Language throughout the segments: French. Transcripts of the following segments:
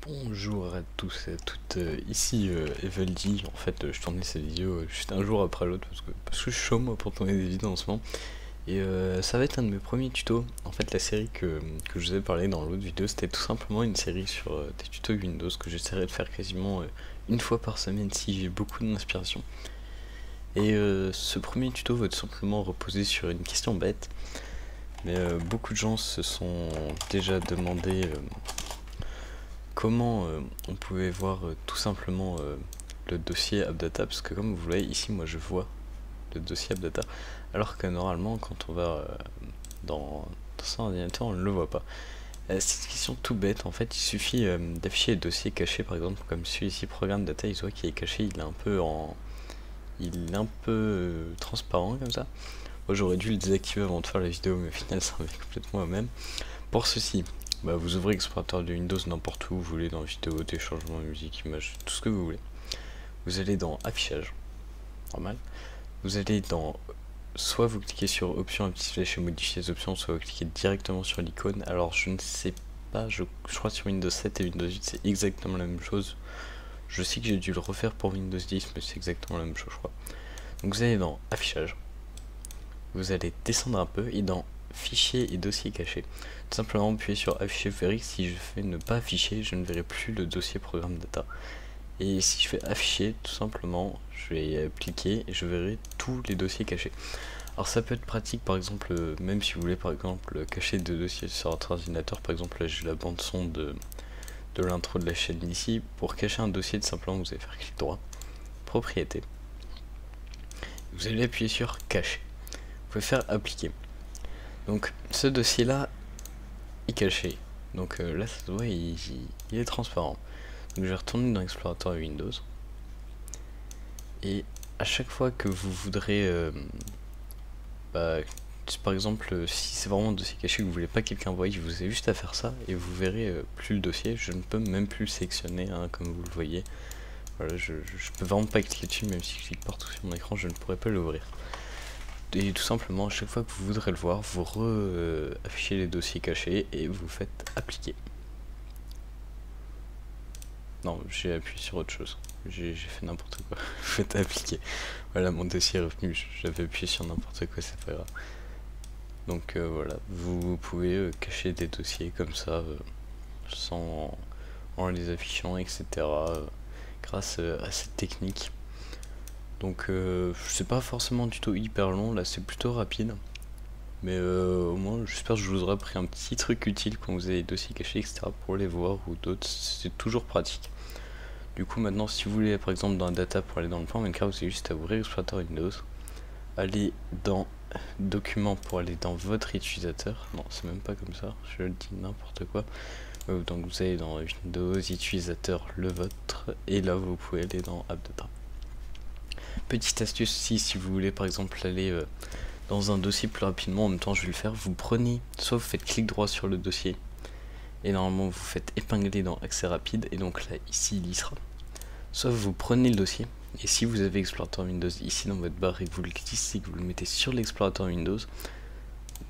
Bonjour à tous et à toutes, ici Evaldi. En fait, je tournais cette vidéo juste un jour après l'autre parce que je suis chaud moi pour tourner des vidéos en ce moment. Et ça va être un de mes premiers tutos. En fait, la série que je vous ai parlé dans l'autre vidéo, c'était tout simplement une série sur des tutos Windows que j'essaierai de faire quasiment une fois par semaine si j'ai beaucoup d'inspiration. Et ce premier tuto va tout simplement reposer sur une question bête. Mais beaucoup de gens se sont déjà demandé comment on pouvait voir tout simplement le dossier AppData, parce que comme vous voyez ici, moi je vois le dossier AppData, alors que normalement quand on va dans son ordinateur on ne le voit pas. C'est une question tout bête, en fait il suffit d'afficher le dossier caché, par exemple comme celui-ci, programme data, il se voit qu'il est caché, il est un peu transparent comme ça. Moi j'aurais dû le désactiver avant de faire la vidéo, mais au final ça revient complètement au même. Pour ceci, vous ouvrez l'explorateur de Windows n'importe où vous voulez, dans vidéo, téléchargement, musique, image, tout ce que vous voulez. Vous allez dans affichage, normal. Vous allez dans, soit vous cliquez sur options, un petit flèche et modifier les options, soit vous cliquez directement sur l'icône. Alors je ne sais pas, je crois sur Windows 7 et Windows 8 c'est exactement la même chose. Je sais que j'ai dû le refaire pour Windows 10, mais c'est exactement la même chose je crois. Donc vous allez dans affichage, vous allez descendre un peu et dans fichier et dossier caché, tout simplement appuyer sur afficher vérifie. Si je fais ne pas afficher, je ne verrai plus le dossier programme data. Et si je fais afficher, tout simplement, je vais cliquer et je verrai tous les dossiers cachés. Alors ça peut être pratique, par exemple, même si vous voulez par exemple cacher des dossiers sur votre ordinateur. Par exemple là j'ai la bande son de l'intro de la chaîne ici. Pour cacher un dossier, tout simplement vous allez faire clic droit, propriété, vous allez appuyer sur cacher, vous pouvez faire appliquer. Donc ce dossier là est caché, donc là ça se voit, il est transparent. Donc je vais retourner dans l'explorateur Windows, et à chaque fois que vous voudrez par exemple si c'est vraiment un dossier caché que vous voulez pas que quelqu'un voie, vous avez juste à faire ça et vous verrez plus le dossier. Je ne peux même plus le sélectionner, hein, comme vous le voyez. Voilà, je peux vraiment pas cliquer dessus, même si je clique partout sur mon écran je ne pourrais pas l'ouvrir. Et tout simplement, à chaque fois que vous voudrez le voir, vous affichez les dossiers cachés et vous faites appliquer. Non, j'ai appuyé sur autre chose. J'ai fait n'importe quoi. Vous faites appliquer. Voilà, mon dossier est revenu. J'avais appuyé sur n'importe quoi, c'est pas grave. Donc voilà, vous pouvez cacher des dossiers comme ça, en les affichant, etc. Grâce à cette technique. Donc c'est pas forcément un tuto hyper long, là c'est plutôt rapide. Mais au moins j'espère que je vous aurai pris un petit truc utile quand vous avez des dossiers cachés, etc. pour les voir, ou d'autres, c'est toujours pratique. Du coup maintenant si vous voulez par exemple dans la data pour aller dans le plan Minecraft, vous avez juste à ouvrir l'explorateur Windows, aller dans documents pour aller dans votre utilisateur. Non, c'est même pas comme ça, je le dis n'importe quoi. Donc vous allez dans Windows, utilisateur, le vôtre, et là vous pouvez aller dans AppData. Petite astuce si vous voulez par exemple aller dans un dossier plus rapidement, en même temps je vais le faire, vous prenez, soit vous faites clic droit sur le dossier, et normalement vous faites épingler dans accès rapide, et donc là ici il y sera. Soit vous prenez le dossier, et si vous avez explorateur Windows ici dans votre barre et que vous le glissez, que vous le mettez sur l'explorateur Windows,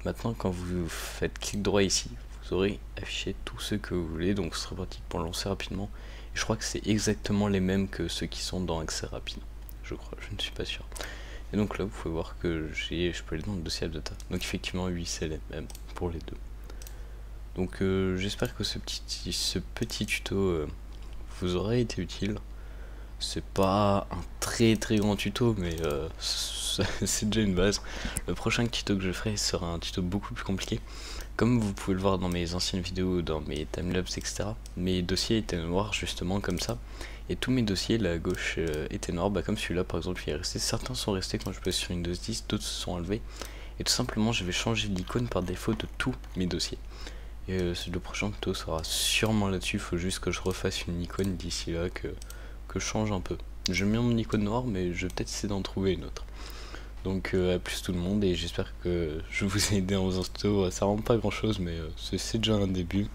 maintenant quand vous faites clic droit ici, vous aurez affiché tous ceux que vous voulez, donc ce sera pratique pour lancer rapidement. Et je crois que c'est exactement les mêmes que ceux qui sont dans accès rapide, je crois, je ne suis pas sûr. Et donc là vous pouvez voir que je peux aller dans le dossier AppData, donc effectivement oui c'est les mêmes pour les deux. Donc j'espère que ce petit tuto vous aura été utile. C'est pas un très grand tuto, mais c'est déjà une base. Le prochain tuto que je ferai sera un tuto beaucoup plus compliqué. Comme vous pouvez le voir dans mes anciennes vidéos, dans mes timelapses, etc. Mes dossiers étaient noirs justement comme ça. Et tous mes dossiers, là à gauche, étaient noirs. Comme celui-là par exemple, il est resté. Certains sont restés quand je passe sur Windows 10, d'autres se sont enlevés. Et tout simplement, je vais changer l'icône par défaut de tous mes dossiers. Et le prochain tuto sera sûrement là-dessus. Il faut juste que je refasse une icône d'ici là, que je change un peu. J'aime bien mon icône noire, mais je vais peut-être essayer d'en trouver une autre. Donc à plus tout le monde, et j'espère que je vous ai aidé en faisant ce tuto. Ça rend pas grand chose, mais c'est déjà un début.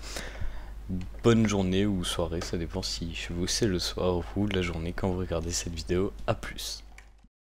Bonne journée ou soirée, ça dépend si chez vous c'est le soir ou la journée quand vous regardez cette vidéo. À plus.